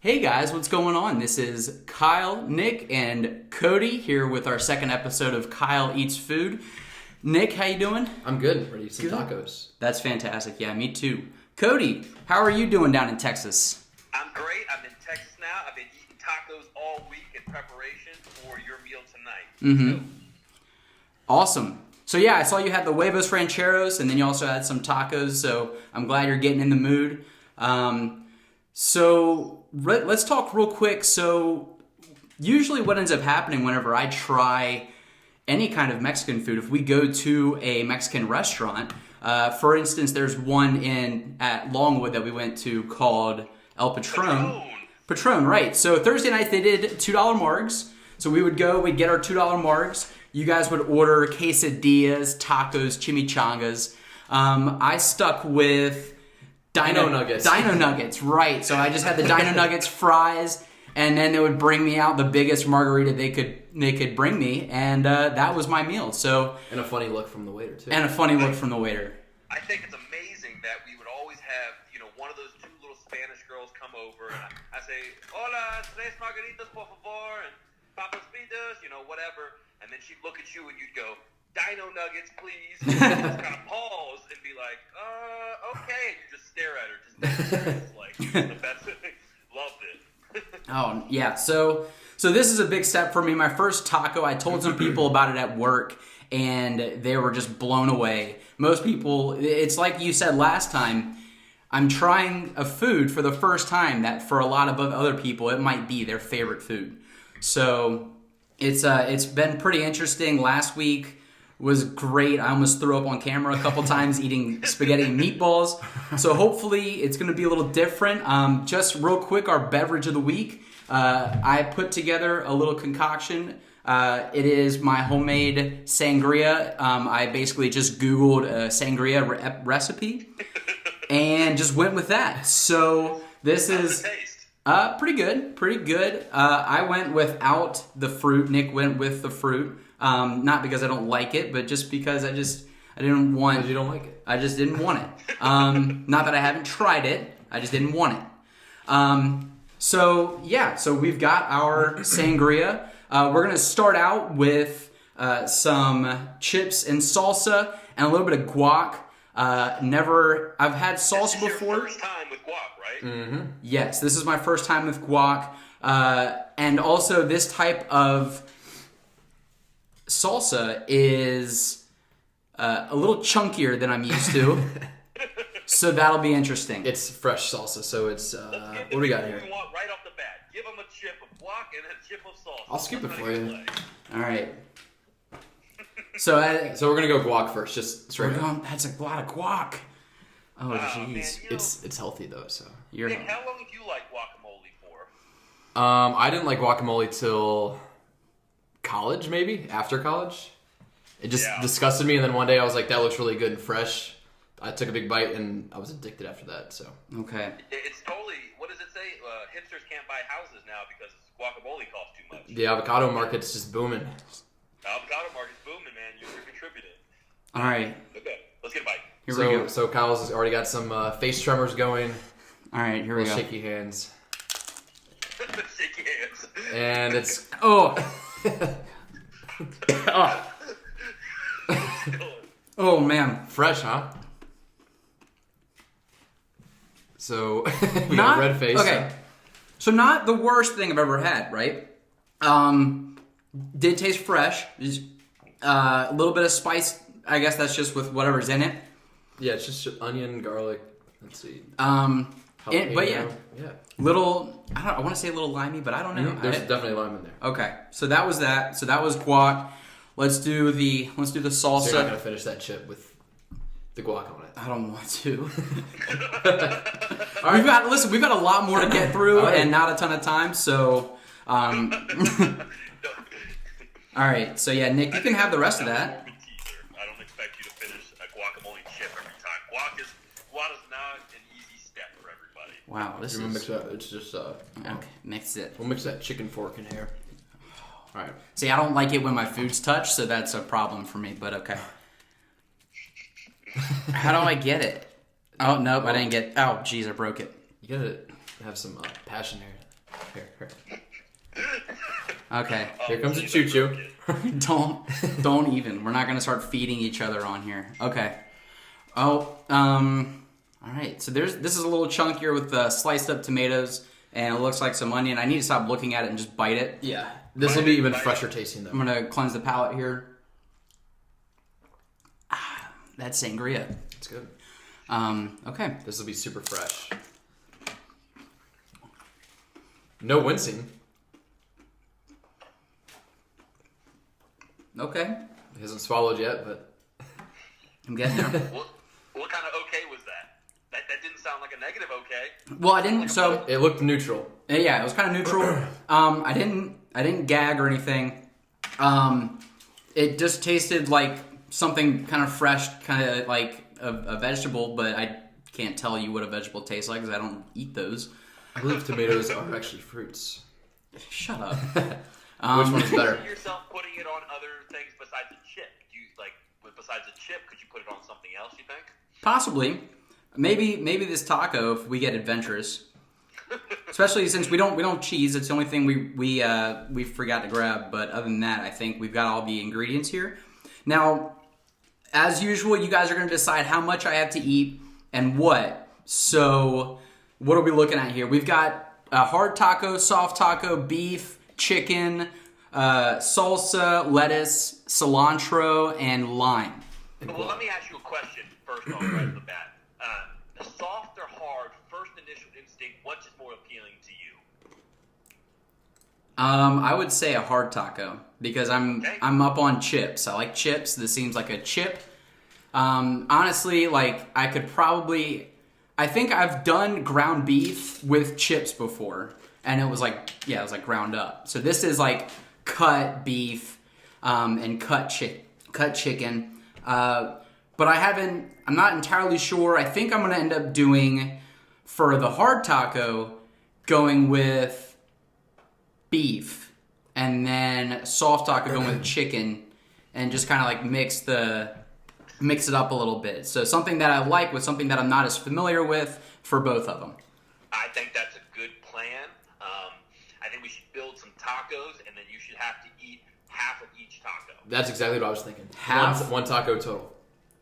Hey guys, what's going on? This is Kyle, Nick, and Cody here with our second episode of Kyle Eats Food. Nick, how you doing? I'm good. Ready to eat some tacos. That's fantastic. Yeah, me too. Cody, how are you doing down in Texas? I'm great. I'm in Texas now. I've been eating tacos all week in preparation for your meal tonight. Awesome. So yeah, I saw you had the huevos rancheros, and then you also had some tacos, so I'm glad you're getting in the mood. Let's talk real quick. So usually what ends up happening whenever I try any kind of Mexican food, if we go to a Mexican restaurant, for instance, there's one at Longwood that we went to called El Patron. Patron, right. So Thursday night they did $2 margs. So we'd get our $2 margs. You guys would order quesadillas, tacos, chimichangas. I stuck with Dino Nuggets. Dino Nuggets, right. So I just had the Dino Nuggets fries, and then they would bring me out the biggest margarita they could bring me, and that was my meal. So And a funny look from the waiter, too. And a funny look from the waiter. I think it's amazing that we would always have, one of those two little Spanish girls come over, and I say, "Hola, tres margaritas, por favor," and papas fritas, whatever. And then she'd look at you and you'd go, "Dino Nuggets, please." And just kind of pause and be like, okay. And you just stare at her. Just like, the best. Loved it. Oh, yeah. So this is a big step for me. My first taco, I told some people about it at work, and they were just blown away. Most people, it's like you said last time, I'm trying a food for the first time that for a lot of other people, it might be their favorite food. So it's been pretty interesting. Last week was great. I almost threw up on camera a couple times eating spaghetti and meatballs. So hopefully it's going to be a little different. Just real quick, our beverage of the week. I put together a little concoction. It is my homemade sangria. I basically just Googled a sangria recipe and just went with that. So this is pretty good. I went without the fruit. Nick went with the fruit. Not because I don't like it, but just because I didn't want. Because you don't like it. I just didn't want it. Not that I haven't tried it. I just didn't want it. So we've got our sangria. We're gonna start out with some chips and salsa and a little bit of guac. I've had salsa before. First time with guac, right? Mm-hmm. Yes, this is my first time with guac. And also this type of salsa is a little chunkier than I'm used to. So that'll be interesting. It's fresh salsa, so it's... what do we got here? We want right off the bat. Give them a chip of guac and a chip of salsa. I'll scoop it for you. All right. So we're going to go guac first, just straight up. that's a lot of guac. Oh, jeez. It's healthy, though, so... Nick, how long have you liked guacamole for? I didn't like guacamole till college, maybe? After college. It just disgusted me, and then one day I was like, that looks really good and fresh. I took a big bite, and I was addicted after that, so... Okay. It's totally... What does it say? Hipsters can't buy houses now because guacamole costs too much. The avocado market's just booming. The avocado market's booming, man. You contributed. All right. Okay, let's get a bite. Here we go. So Kyle's already got some face tremors going. All right, here we go. Shaky hands. Shaky hands. And it's... Oh. Oh, man. Fresh, huh? So, we got red face. Okay. So not the worst thing I've ever had, right? Did taste fresh. Just, a little bit of spice. I guess that's just with whatever's in it. Yeah, it's just onion, garlic. Let's see. But yeah. Yeah. Little, I want to say a little limey, but I don't know. There's definitely lime in there. Okay. So that was that. So that was guac. Let's do the salsa. So you're not gonna finish that chip with the guac on it. I don't want to. All right, we've got a lot more to get through and not a ton of time, so all right, so yeah, Nick, you can have the rest of that. I don't expect you to finish a guacamole chip every time. Guac is not an easy step for everybody. Wow, this We'll is mix that. It's just okay, mix it. We'll mix that chicken fork in here. All right. See, I don't like it when my food's touched, so that's a problem for me, but okay. How do I get it? Oh, nope, I didn't get... Oh, jeez, I broke it. You gotta have some passion here. Here. Okay. Here comes a choo-choo. Don't even. We're not gonna start feeding each other on here. Okay. Oh, all right. So this is a little chunkier with sliced up tomatoes, and it looks like some onion. I need to stop looking at it and just bite it. Yeah. This will be even fresher tasting though. I'm gonna cleanse the palate here. That's sangria. It's good. Okay. This will be super fresh. No wincing. Okay. He hasn't swallowed yet, but I'm getting there. What kind of okay was that? That didn't sound like a negative okay. Well, I didn't. So it looked neutral. yeah, it was kind of neutral. I didn't gag or anything. It just tasted like something kind of fresh, kind of like a vegetable, but I can't tell you what a vegetable tastes like because I don't eat those. I believe tomatoes are actually fruits. Shut up. Which one is better? You see yourself putting it on other things besides a chip. Do you besides a chip? Could you put it on something else? You think? Possibly. Maybe this taco if we get adventurous. Especially since we don't cheese. It's the only thing we forgot to grab. But other than that, I think we've got all the ingredients here. Now, as usual, you guys are going to decide how much I have to eat and what. So, what are we looking at here? We've got a hard taco, soft taco, beef, chicken, salsa, lettuce, cilantro, and lime. Well, let me ask you a question first off, right off the bat. Soft or hard? First initial instinct. What's more appealing to you? I would say a hard taco because I'm up on chips. I like chips. This seems like a chip. Honestly, like I think I've done ground beef with chips before, and it was like ground up. So this is like cut beef and cut chicken. But I'm not entirely sure. I think I'm gonna end up doing for the hard taco going with beef, and then soft taco going with chicken, and just kind of like mix it up a little bit. So something that I like with something that I'm not as familiar with for both of them. I think that's a good plan. I think we should build some tacos, and then you should have to eat half of each taco. That's exactly what I was thinking. Half? One taco total.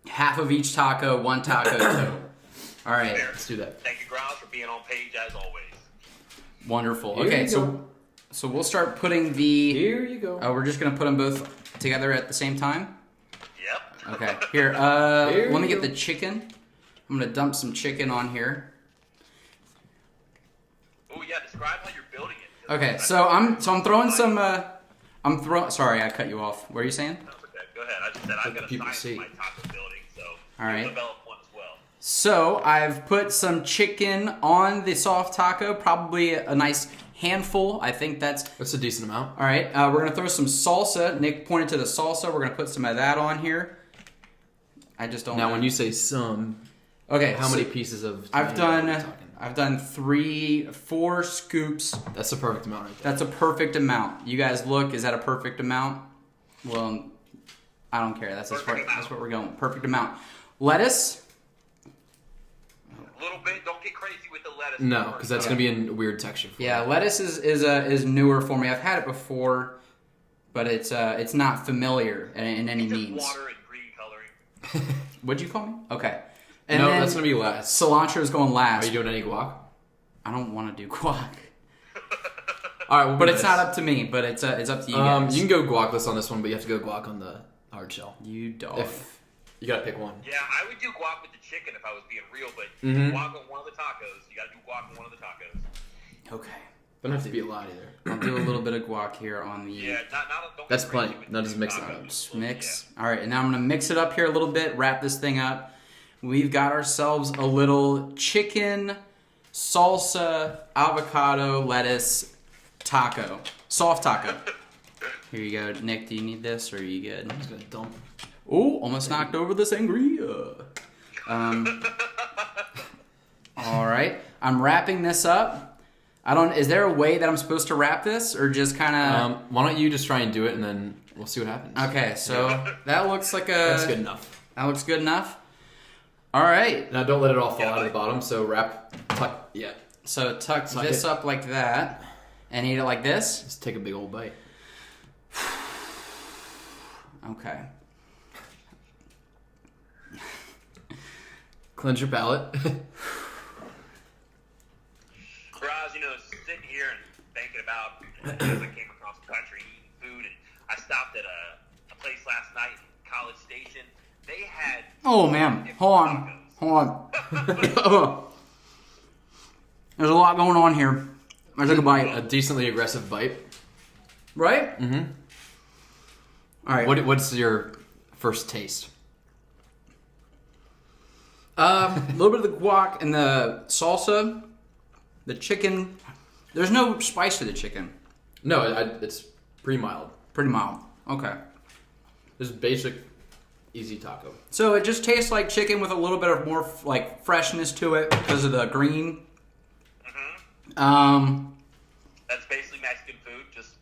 Half of each taco, one taco total. All right. Fair. Let's do that. Thank you, Grouse, for being on page as always. Wonderful. Here Okay, you go. so we'll start putting the. Here you go. We're just gonna put them both together at the same time. Yep. Okay. Here. Here Let me you get go. the chicken. I'm gonna dump some chicken on here. Oh yeah, describe how you're building it. Okay. So I'm throwing some. Sorry, I cut you off. What are you saying? That's okay. Go ahead. I just said I've got a people science see. to my taco building, so All right. you'll develop one as well. So I've put some chicken on the soft taco. Probably a nice handful. I think that's. That's a decent amount. All right, we're going to throw some salsa. Nick pointed to the salsa. We're going to put some of that on here. I just don't know. Now, when you say some, Okay, how so many pieces of I've tomato are we done talking? 4 scoops. That's the perfect amount right there. That's a perfect amount. You guys look, is that a perfect amount? Well, I don't care. That's what we're going. Perfect amount. Lettuce. A little bit. Don't get crazy with the lettuce. No, because that's Okay. going to be a weird texture for Yeah, you. lettuce is newer for me. I've had it before, but it's not familiar in any Just means. water and green coloring. What'd you call me? Okay. And No, then that's going to be last. cilantro is going Are last. you doing any guac? I don't want to do guac, All right, we'll but do it's this. not up to me. But it's up to you guys. You can go guacless on this one, but you have to go guac on the hard shell. You dog. If you got to pick one. Yeah, I would do guac with the chicken if I was being real, but Mhm. guac on one of the tacos. You got to do guac on one of the tacos. Okay. Don't have to be a lot either. I'll do a little bit of guac here on the Yeah, don't That's get crazy plenty. with Now the just mix it tacos. up. Just mix. All right, and now I'm gonna mix it up here a little bit. Wrap this thing up. We've got ourselves a little chicken, salsa, avocado, lettuce, taco, soft taco. Here you go, Nick. Do you need this, or are you good? I'm just going to dump. Oh, almost knocked over the sangria. All right, I'm wrapping this up. Is there a way that I'm supposed to wrap this, or just kind of? Why don't you just try and do it, and then we'll see what happens. Okay, so that looks like a. That's good enough. That looks good enough. All right, Now don't let it all fall out of the bottom. So tuck. Yeah. so tuck Tuck this it. up like that. and eat it like this. Just take a big old bite. Okay. Cleanse your palate. Bros, sitting here and thinking about as I came across the country eating food, and I stopped at a place last night in College Station. They had Oh man, hold on. There's a lot going on here. I took a A bite. decently aggressive bite. Right? Mm-hmm. All right. What's your first taste? A little bit of the guac and the salsa, the chicken. There's no spice to the chicken. No, it's pretty mild. Pretty mild. Okay. Just basic, easy taco. So it just tastes like chicken with a little bit of more like freshness to it because of the green. That's basically Mexican food, just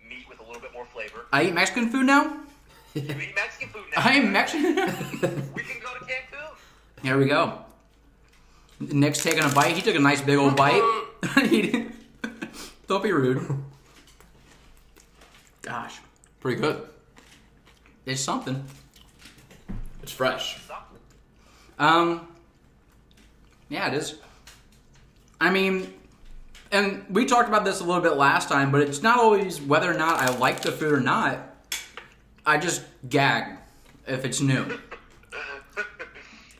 meat with a little bit more flavor. I eat Mexican food now. You eat Mexican food now. I am Mexican. We can go to Cancun. Here we go. Nick's taking a bite. He took a nice big old bite. He didn't- Don't be rude. Gosh, Pretty good. it's something. It's fresh. Yeah, it is. I mean, and we talked about this a little bit last time, but it's not always whether or not I like the food or not. I just gag if it's new.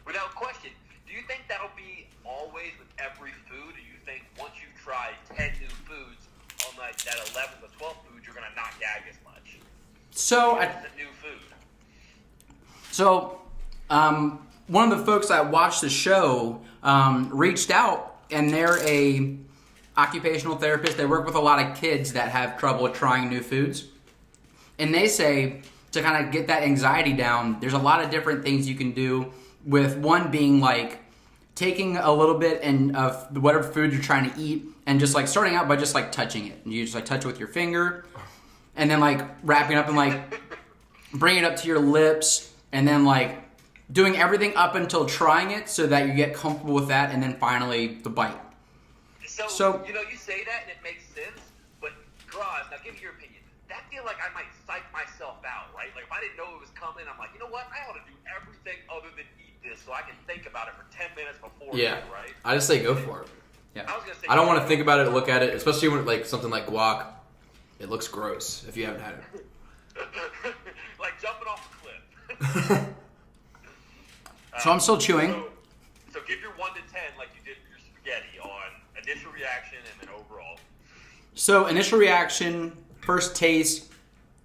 Without question, do you think that'll be always with every food, or you think once you try 10 new foods on like that 11th or 12th food, you're going to not gag as much? So, It's a new food. one of the folks that watched the show reached out, and they're a occupational therapist. They work with a lot of kids that have trouble trying new foods, and they say to kind of get that anxiety down, there's a lot of different things you can do. With one being like taking a little bit and of whatever food you're trying to eat, and just like starting out by just like touching it. You just like touch it with your finger, and then like wrapping it up and like bring it up to your lips, and then like doing everything up until trying it so that you get comfortable with that, and then finally the bite. So- you say that and it makes sense, but Graz, now give me your opinion. That feel like I might psych myself out, right? Like if I didn't know it was coming, I'm like, you know what? I ought to do everything other than eat this so I can think about it for 10 minutes before. Yeah. Right? I just say go for it. Yeah. I was gonna say. I don't want to think about it, look at it, especially when like something like guac. It looks gross if you haven't had it. like jumping off a cliff. So I'm still chewing. So give your 1 to 10 like you did with your spaghetti on initial reaction and then overall. So initial reaction, first taste.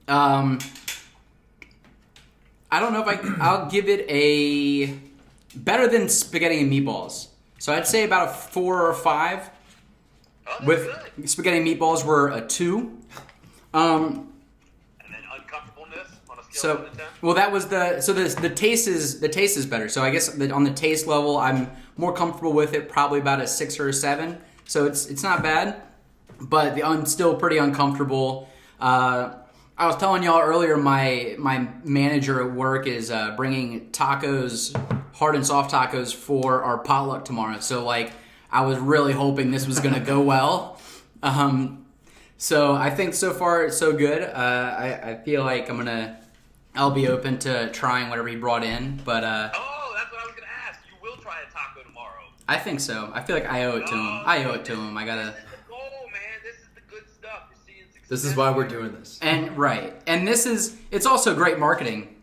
I don't know if I'll give it a better than spaghetti and meatballs. So I'd say about a 4 or 5. Oh, that's With good. spaghetti and meatballs were a 2. And then uncomfortableness on a scale of 1 So to 10. well, that was the taste is better. So I guess on the taste level, I'm more comfortable with it. Probably about a 6 or a 7. So it's not bad, but I'm still pretty uncomfortable. I was telling y'all earlier, my manager at work is bringing tacos, hard and soft tacos, for our potluck tomorrow. So like, I was really hoping this was gonna go well. So I think so far so good. I feel like I'll be open to trying whatever he brought in, but Oh, that's what I was going to ask. You will try a taco tomorrow. I think so. I feel like I owe it to him. I owe it to him. I gotta. This is the goal, man. This is the good stuff. You're seeing success. This is why we're doing this. And right, and it's also great marketing.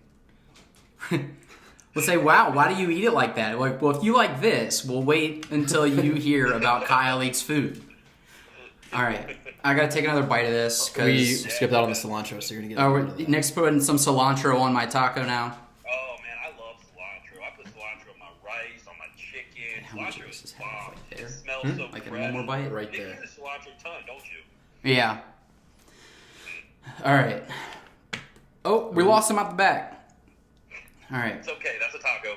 We'll say, wow, why do you eat it like that? Like, well, if you like this, we'll wait until you hear about Kyle Eats Food. All right, I gotta take another bite of this We because skipped out on the cilantro, so you're gonna get. Nick's putting some cilantro on my taco now. Oh, man. I love cilantro. I put cilantro on my rice, on my chicken. How much Cilantro is is this? bomb. Right there? It smells so Like in fresh. one more bite? Right Nick, there. you use a cilantro ton, don't you? Yeah. All right. Oh, we lost him out the back. All right. It's okay. That's a taco.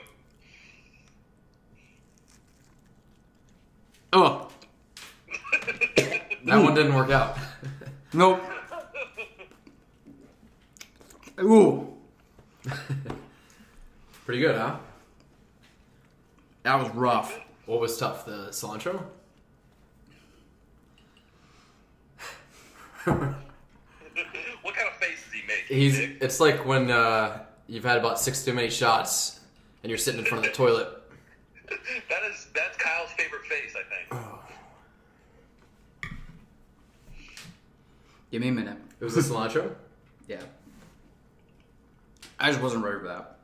Oh, That one didn't work out. nope. Ooh, Pretty good, huh? that was rough. What was tough? The cilantro? What kind of face is he making? Nick? It's like when you've had about 6 too many shots and you're sitting in front of the toilet. That's Kyle's favorite face, I think. Give me a minute. It was the cilantro? Yeah. I just wasn't ready for that.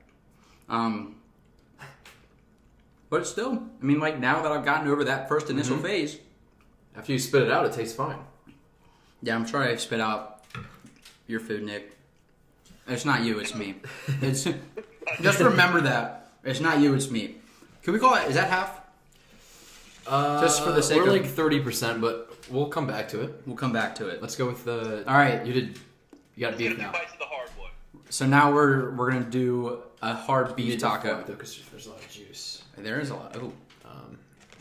But still, I mean, like, now that I've gotten over that first initial phase, After you spit it out, it tastes fine. yeah, I'm sorry I spit out your food, Nick. It's not you, it's me. It's just remember that. It's not you, it's me. Can we call it, is that half? Just for the sake we're of... like 30%, but we'll come back to it. We'll come back to it. Let's go with the... All right. You got Let's beef get a few now. bites of the hard one. So now we're going to do a hard You beef need taco. the fork, though, because there's a lot of juice. There is a lot. Oh,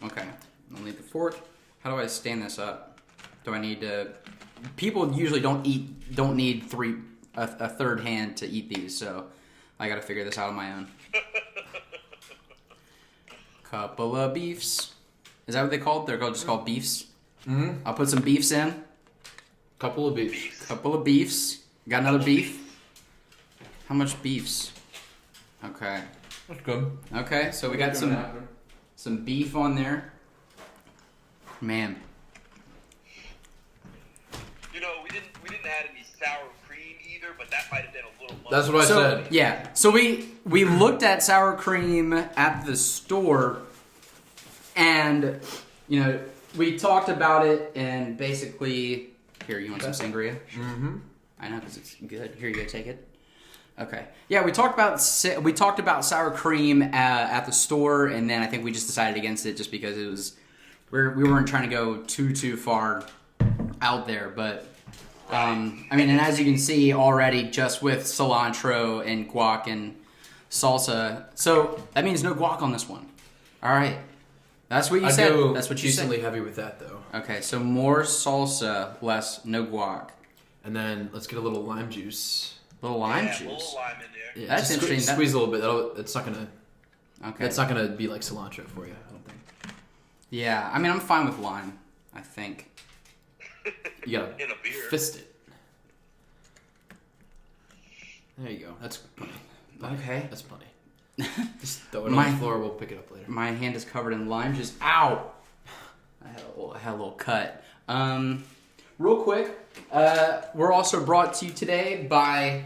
okay. I'll need the fork. How do I stand this up? Do I need to? People usually don't need a third hand to eat these, so I got to figure this out on my own. Couple of beefs. Is that what they called? They're just called beefs. Mm-hmm. I'll put some beefs in. Couple of beefs. Couple of beefs. Got another beef. How much beefs? Okay. That's good. Okay, so we got some beef on there. Man. You know, we didn't add any sour cream either, but that might have been a little much. That's what I said. Yeah. So we looked at sour cream at the store, and you know we talked about it, and basically, here, you want some sangria? Mm-hmm. I know because it's good. Here, you go, take it. Okay. Yeah, we talked about sour cream at the store, and then I think we just decided against it just because it was we weren't trying to go too far out there. But I mean, and as you can see already, just with cilantro and guac and salsa, so that means no guac on this one. All right, that's what you I'd said. go That's what you decently said. heavy with that, though. Okay, so more salsa, less no guac. And then let's get a little lime juice. Little lime A juice. little lime in there. Yeah, That's just interesting. That- Squeeze a little bit. It's not gonna. Okay. It's not gonna be like cilantro for you. I don't think. Yeah, I mean, I'm fine with lime, I think. You gotta In a beer. fist it. There you go. That's plenty. Okay. That's plenty. Just throw it My- on the floor. We'll pick it up later. My hand is covered in lime juice. Ow! I had a little cut. Real quick, we're also brought to you today by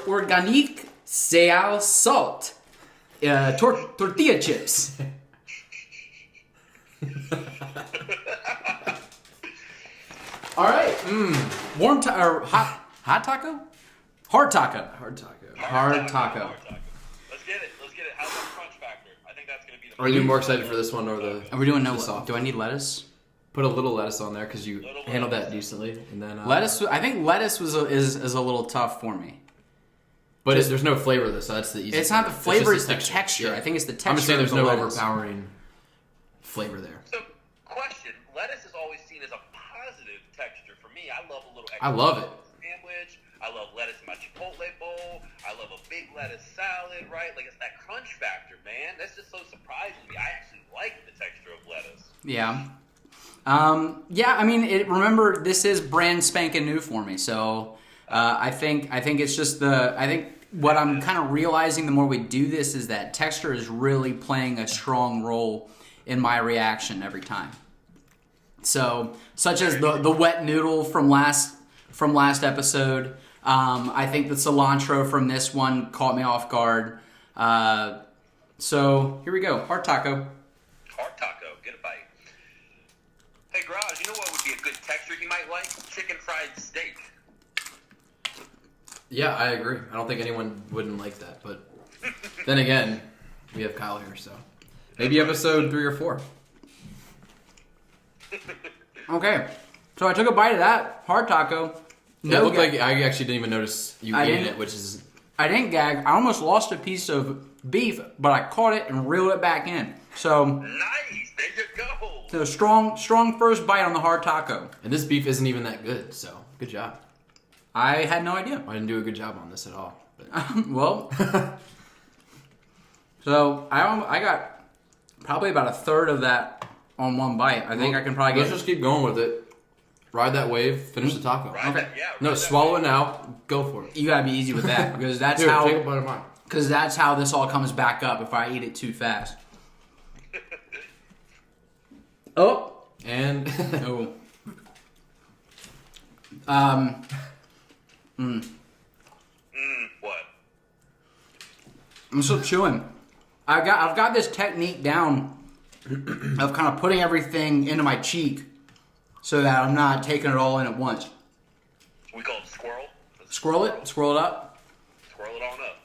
Organique Seal Salt tortilla chips. All right, warm or hot taco, hard taco, Hard taco. hard taco. Let's get it. How's that crunch factor? I think that's going to be the Are you more excited for this one or the? Are we doing no? the soft? Do I need lettuce? Put a little lettuce on there because you Little handled that lettuce. decently, and then Lettuce. I think lettuce is a little tough for me. But there's no flavor though, so that's the easy. It's not the part. flavor; just it's the texture. Yeah. I think it's the texture. I'm just saying there's of the no lettuce. overpowering flavor there. So, question: lettuce is always seen as a positive texture. For me, I love a little. Extra I love it. Sandwich. I love lettuce in my Chipotle bowl. I love a big lettuce salad. Right? Like it's that crunch factor, man. That's just so surprising to me. I actually like the texture of lettuce. Yeah. Yeah. I mean, remember, this is brand spanking new for me. So I think it's just what I'm kind of realizing the more we do this is that texture is really playing a strong role in my reaction every time. So, such as the wet noodle from last episode. I think the cilantro from this one caught me off guard. So here we go, hard taco. Hard taco. Get a bite. Hey, Garage, you know what would be a good texture you might like? Chicken fried steak. Yeah, I agree. I don't think anyone wouldn't like that, but then again, we have Kyle here, so maybe episode 3 or 4. Okay, so I took a bite of that hard taco. It looked like I actually didn't even notice you I ate didn't- it, which is I didn't gag. I almost lost a piece of beef, but I caught it and reeled it back in. So, Nice. There you go. a strong first bite on the hard taco. and this beef isn't even that good, so good job. I had no idea. I didn't do a good job on this at all. But Well, so I got probably about a third of that on one bite. I think I can probably Let's get. just keep going with it. Ride that wave. Finish the taco. Right? Okay. Yeah. No, right swallow it now. Go for it. You gotta be easy with that because that's Here, how. take a bite of mine. Because that's how this all comes back up if I eat it too fast. Oh. And Oh. What? I'm still chewing. I've got this technique down of kind of putting everything into my cheek so that I'm not taking it all in at once. We call it squirrel. Swirl it up. Swirl it on up.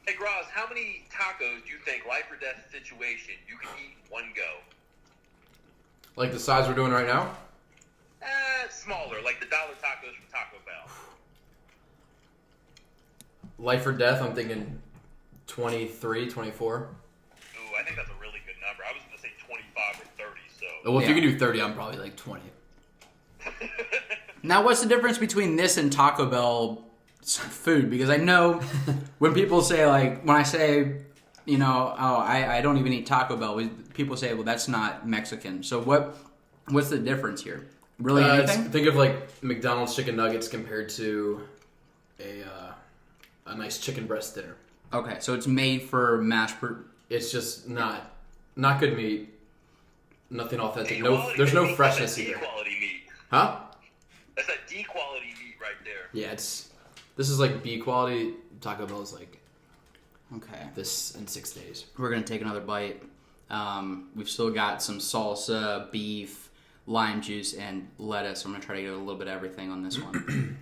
Hey, Graz, how many tacos do you think, life or death situation, you can eat one go? like the size we're doing right now. Smaller, like the dollar tacos from Taco Bell. Life or death, I'm thinking 23, 24. Ooh, I think that's a really good number. I was going to say 25 or 30, so. Well, if Yeah. you can do 30, I'm probably like 20. Now, what's the difference between this and Taco Bell food? Because I know when people say, like, when I say, you know, oh, I don't even eat Taco Bell, people say, well, that's not Mexican. So what's the difference here? Really anything? Think of like McDonald's chicken nuggets compared to a nice chicken breast dinner. Okay, so it's made for It's just not good meat. Nothing authentic. D-quality There's no meat. freshness That's that either. D-quality meat. Huh? That's that D-quality meat right there. Yeah, this is like B quality. Taco Bell is like Okay. this in 6 days. We're going to take another bite. We've still got some salsa, beef, lime juice, and lettuce. I'm going to try to get a little bit of everything on this one.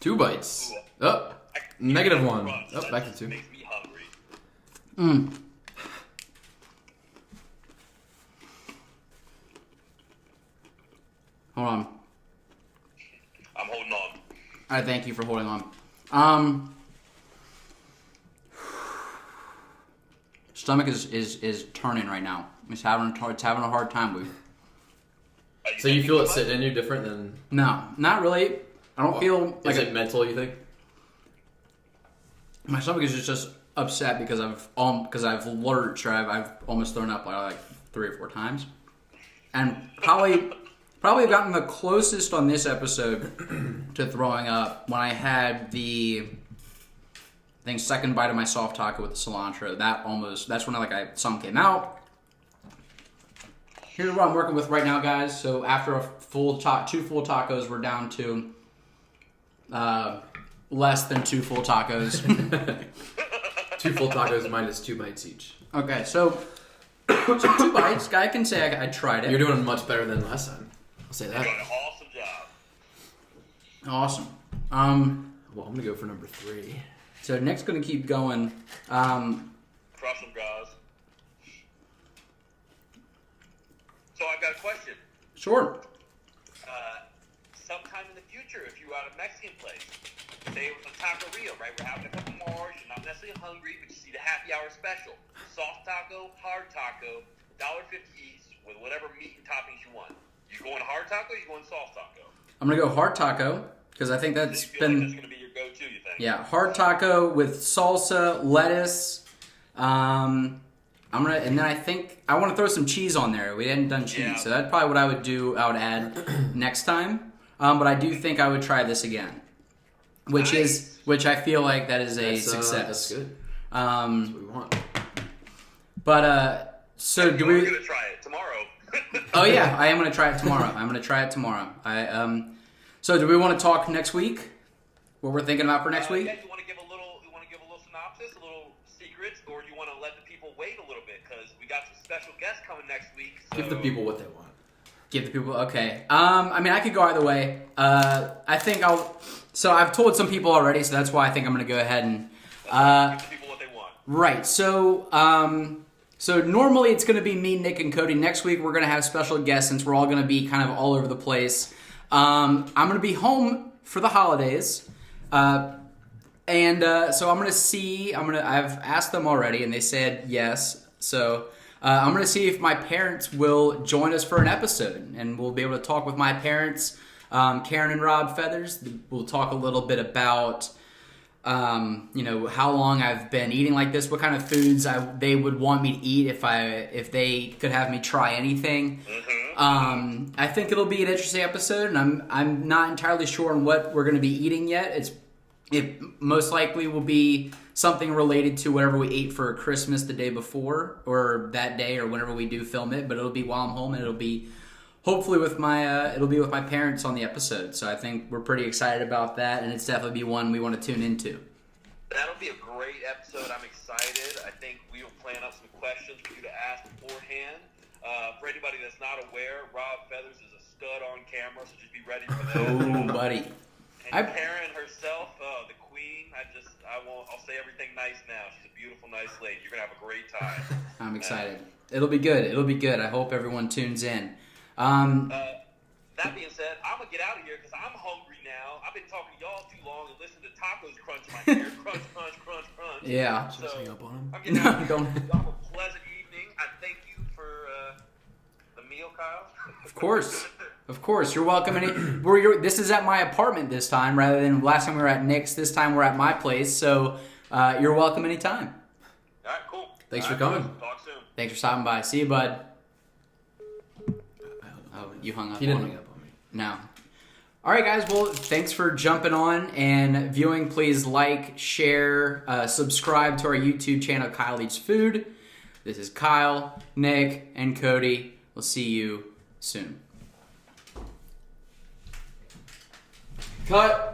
2 bites. Ooh. Oh, negative You 1. crunch. Oh, That back to just 2. makes me hungry. Hold on. I'm holding on. I thank you for holding on. Stomach is turning right now. It's having a hard time with. So you feel it sitting in you different than? No, not really. I don't feel like Is it mental? You think? my stomach is just upset because I've lurched or I've almost thrown up like 3 or 4 times, and probably have gotten the closest on this episode to throwing up when I had the second bite of my soft taco with the cilantro. That's when some came out. Here's what I'm working with right now, guys. So after 2 full tacos, we're down to less than 2 full tacos. 2 full tacos minus 2 bites each. Okay, so 2 bites. Guy can say I tried it. You're doing much better than last time. I'll say You're that. doing an awesome job. Awesome. Well, I'm gonna go for number 3. So Nick's gonna keep going. Crush them, guys. So I've got a question. Sure. Sometime in the future, if you were at a Mexican place, say it was a taqueria, right? We're having a couple more. You're not necessarily hungry, but you see the happy hour special. Soft taco, hard taco, $1.50 each with whatever meat and toppings you want. You going hard taco or you going soft taco? I'm gonna go hard taco because I think that's You feel like been that's going to be your go-to, you think? yeah hard taco with salsa, lettuce. And then I think I want to throw some cheese on there. We hadn't done cheese, Yeah. so that's probably what I would do. I would add next time. But I do think I would try this again, which I feel like that is a success. That's good. Um, That's what we want. But so do We're we? going to try it tomorrow. Oh yeah, I am going to try it tomorrow. So do we want to talk next week? What we're thinking about for next week? Yeah, you want to give a little synopsis, a little secrets, or you want to let the people wait a little bit because we got some special guests coming next week. So. Give the people what they want. Give the people okay. I mean, I could go either way. I think I'll. So I've told some people already, so that's why I think I'm going to go ahead and. Give the people what they want. Right. So so normally it's going to be me, Nick, and Cody. Next week we're going to have special guests since we're all going to be kind of all over the place. I'm going to be home for the holidays. So I'm going to see. I've asked them already, and they said yes. So I'm going to see if my parents will join us for an episode, and we'll be able to talk with my parents, Karen and Rob Feathers. We'll talk a little bit about how long I've been eating like this, what kind of foods they would want me to eat if they could have me try anything. I think it'll be an interesting episode, and I'm not entirely sure on what we're going to be eating yet. It most likely will be something related to whatever we ate for Christmas the day before, or that day, or whenever we do film it. But it'll be while I'm home, and it'll be hopefully with my parents on the episode. So I think we're pretty excited about that, and it's definitely be one we want to tune into. That'll be a great episode. I'm excited. I think we will plan out some questions for you to ask beforehand. For anybody that's not aware, Rob Feathers is a stud on camera, so just be ready for that. Oh, buddy. And Karen herself, the queen, I'll say everything nice now. She's a beautiful, nice lady. You're going to have a great time. I'm excited. It'll be good. It'll be good. I hope everyone tunes in. That being said, I'm going to get out of here because I'm hungry now. I've been talking to y'all too long and listening to tacos crunch in my ear. Crunch, crunch, crunch, crunch. Yeah. So, hang up on him. I'm getting out of here. Don't. Y'all have a pleasant evening. I thank you for the meal, Kyle. Of course. Of course. You're welcome. This is at my apartment this time rather than last time we were at Nick's. This time we're at my place. So you're welcome anytime. All right, cool. Thanks for coming. Talk soon. Thanks for stopping by. See you, bud. Oh, you hung up. He didn't on hang up on me. No. All right, guys. Well, thanks for jumping on and viewing. Please like, share, subscribe to our YouTube channel, Kyle Eats Food. This is Kyle, Nick, and Cody. We'll see you soon. Cut.